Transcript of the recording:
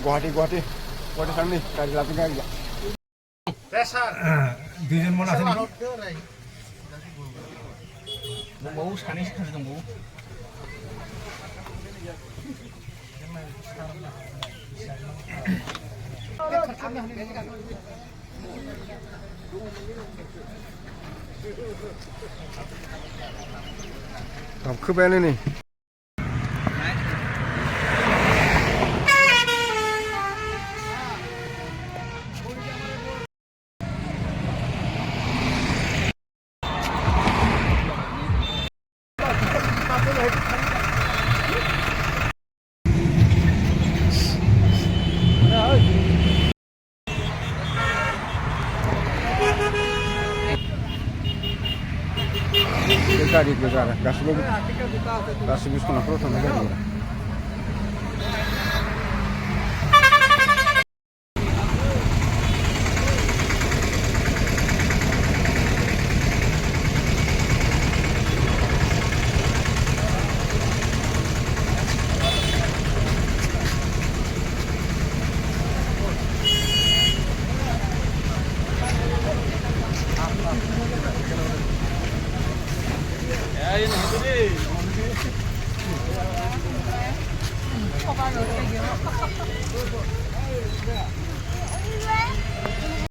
गुवाहाटी थांनि गारि लाबोगोन आं दुइजन मन আছে दंबावो सानैसो खालि दंबावो गाबखोबायानो नै गारि गोजा गासिबो सनाफोराव थांनाय गारि